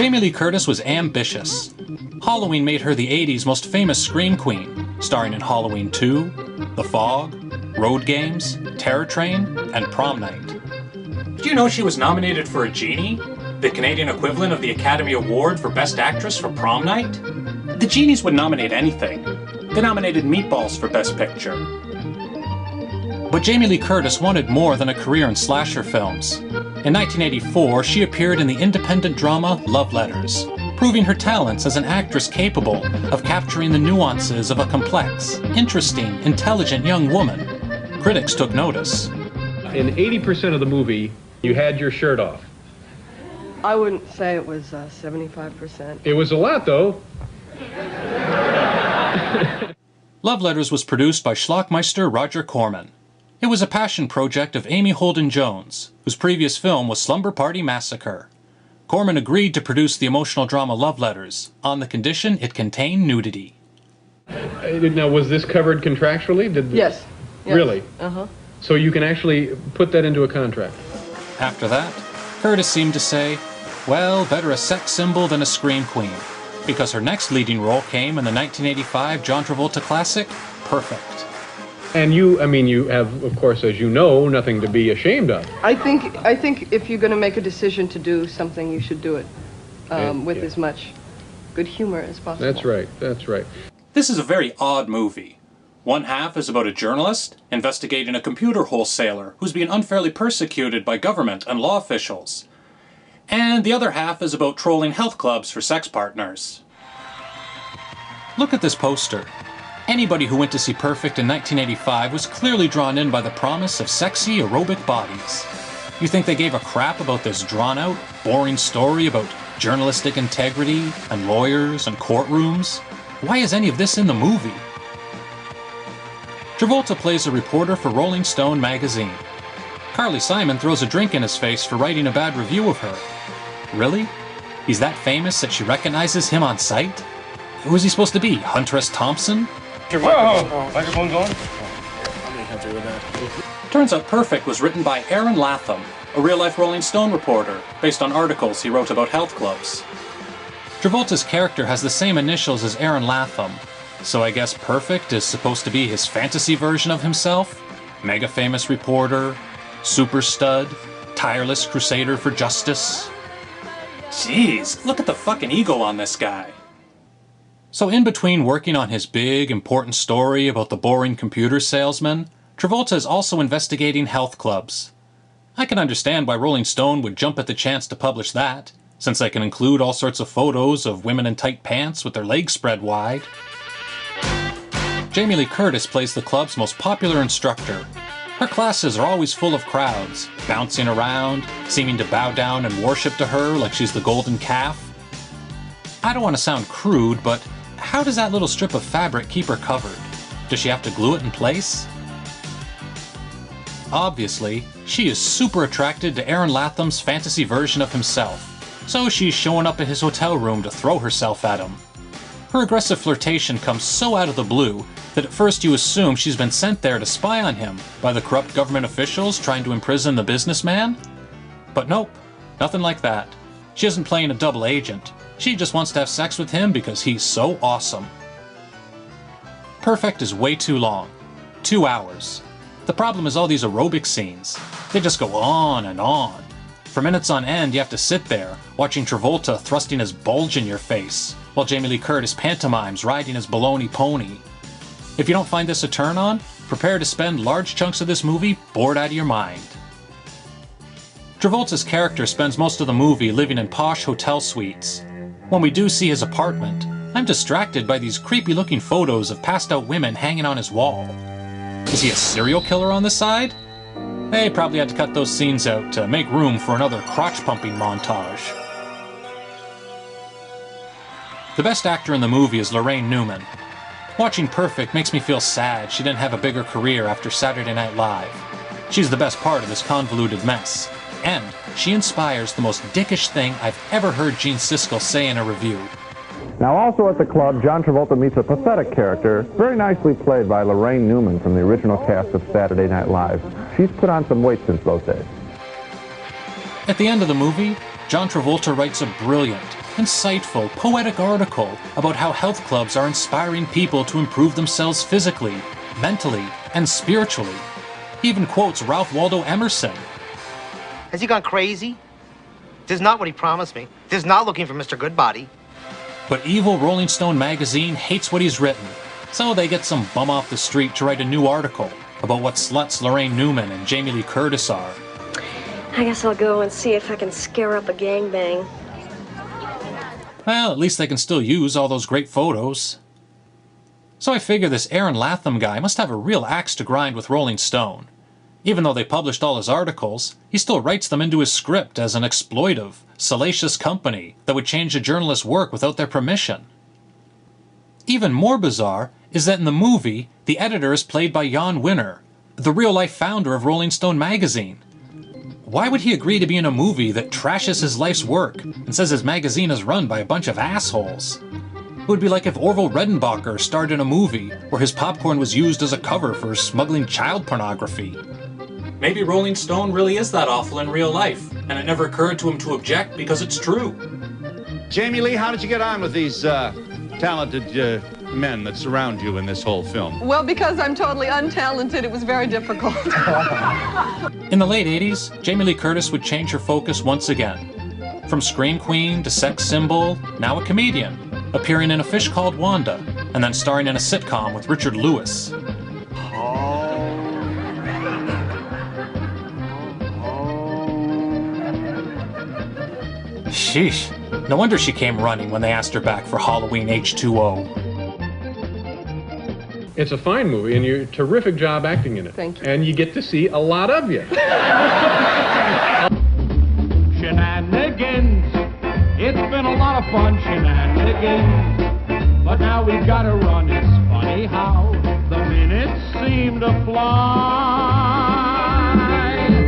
Jamie Lee Curtis was ambitious. Halloween made her the 80s most famous scream queen, starring in Halloween 2, The Fog, Road Games, Terror Train, and Prom Night. Do you know she was nominated for a Genie, the Canadian equivalent of the Academy Award for Best Actress for Prom Night? The Genies would nominate anything. They nominated Meatballs for Best Picture. But Jamie Lee Curtis wanted more than a career in slasher films. In 1984, she appeared in the independent drama Love Letters, proving her talents as an actress capable of capturing the nuances of a complex, interesting, intelligent young woman. Critics took notice. In 80% of the movie, you had your shirt off. I wouldn't say it was 75%. It was a lot, though. Love Letters was produced by schlockmeister Roger Corman. It was a passion project of Amy Holden Jones, whose previous film was Slumber Party Massacre. Corman agreed to produce the emotional drama Love Letters, on the condition it contained nudity. Now, was this covered contractually? Yes. Really? Uh-huh. So you can actually put that into a contract? After that, Curtis seemed to say, well, better a sex symbol than a scream queen, because her next leading role came in the 1985 John Travolta classic, Perfect. And you have, of course, as you know, nothing to be ashamed of. I think if you're going to make a decision to do something, you should do it with as much good humor as possible. That's right, that's right. This is a very odd movie. One half is about a journalist investigating a computer wholesaler who's being unfairly persecuted by government and law officials. And the other half is about trolling health clubs for sex partners. Look at this poster. Anybody who went to see Perfect in 1985 was clearly drawn in by the promise of sexy aerobic bodies. You think they gave a crap about this drawn-out, boring story about journalistic integrity and lawyers and courtrooms? Why is any of this in the movie? Travolta plays a reporter for Rolling Stone magazine. Carly Simon throws a drink in his face for writing a bad review of her. Really? He's that famous that she recognizes him on sight? Who is he supposed to be, Hunter S. Thompson? Microphone's on? Turns out Perfect was written by Aaron Latham, a real-life Rolling Stone reporter, based on articles he wrote about health clubs. Travolta's character has the same initials as Aaron Latham, so I guess Perfect is supposed to be his fantasy version of himself? Mega famous reporter, super stud, tireless crusader for justice. Jeez, look at the fucking ego on this guy. So in between working on his big, important story about the boring computer salesman, Travolta is also investigating health clubs. I can understand why Rolling Stone would jump at the chance to publish that, since they can include all sorts of photos of women in tight pants with their legs spread wide. Jamie Lee Curtis plays the club's most popular instructor. Her classes are always full of crowds, bouncing around, seeming to bow down and worship to her like she's the golden calf. I don't want to sound crude, but how does that little strip of fabric keep her covered? Does she have to glue it in place? Obviously, she is super attracted to Aaron Latham's fantasy version of himself, so she's showing up at his hotel room to throw herself at him. Her aggressive flirtation comes so out of the blue that at first you assume she's been sent there to spy on him by the corrupt government officials trying to imprison the businessman. But nope, nothing like that. She isn't playing a double agent. She just wants to have sex with him because he's so awesome. Perfect is way too long. 2 hours. The problem is all these aerobic scenes. They just go on and on. For minutes on end, you have to sit there, watching Travolta thrusting his bulge in your face, while Jamie Lee Curtis pantomimes riding his baloney pony. If you don't find this a turn-on, prepare to spend large chunks of this movie bored out of your mind. Travolta's character spends most of the movie living in posh hotel suites. When we do see his apartment, I'm distracted by these creepy-looking photos of passed-out women hanging on his wall. Is he a serial killer on the side? They probably had to cut those scenes out to make room for another crotch-pumping montage. The best actor in the movie is Laraine Newman. Watching Perfect makes me feel sad she didn't have a bigger career after Saturday Night Live. She's the best part of this convoluted mess. And she inspires the most dickish thing I've ever heard Gene Siskel say in a review. Now also at the club, John Travolta meets a pathetic character, very nicely played by Laraine Newman from the original cast of Saturday Night Live. She's put on some weight since those days. At the end of the movie, John Travolta writes a brilliant, insightful, poetic article about how health clubs are inspiring people to improve themselves physically, mentally, and spiritually. He even quotes Ralph Waldo Emerson. Has he gone crazy? This is not what he promised me. This is not looking for Mr. Goodbody. But evil Rolling Stone magazine hates what he's written, so they get some bum off the street to write a new article about what sluts Laraine Newman and Jamie Lee Curtis are. I guess I'll go and see if I can scare up a gangbang. Well, at least they can still use all those great photos. So I figure this Aaron Latham guy must have a real axe to grind with Rolling Stone. Even though they published all his articles, he still writes them into his script as an exploitive, salacious company that would change a journalist's work without their permission. Even more bizarre is that in the movie, the editor is played by Jann Wenner, the real-life founder of Rolling Stone magazine. Why would he agree to be in a movie that trashes his life's work and says his magazine is run by a bunch of assholes? It would be like if Orville Redenbacher starred in a movie where his popcorn was used as a cover for smuggling child pornography. Maybe Rolling Stone really is that awful in real life, and it never occurred to him to object because it's true. Jamie Lee, how did you get on with these talented men that surround you in this whole film? Well, because I'm totally untalented, it was very difficult. In the late 80s, Jamie Lee Curtis would change her focus once again. From scream queen to sex symbol, now a comedian, appearing in A Fish Called Wanda, and then starring in a sitcom with Richard Lewis. Sheesh. No wonder she came running when they asked her back for Halloween H2O. It's a fine movie, and you're a terrific job acting in it. Thank you. And you get to see a lot of you. Shenanigans. It's been a lot of fun, shenanigans. But now we've got to run. It's funny how the minutes seem to fly.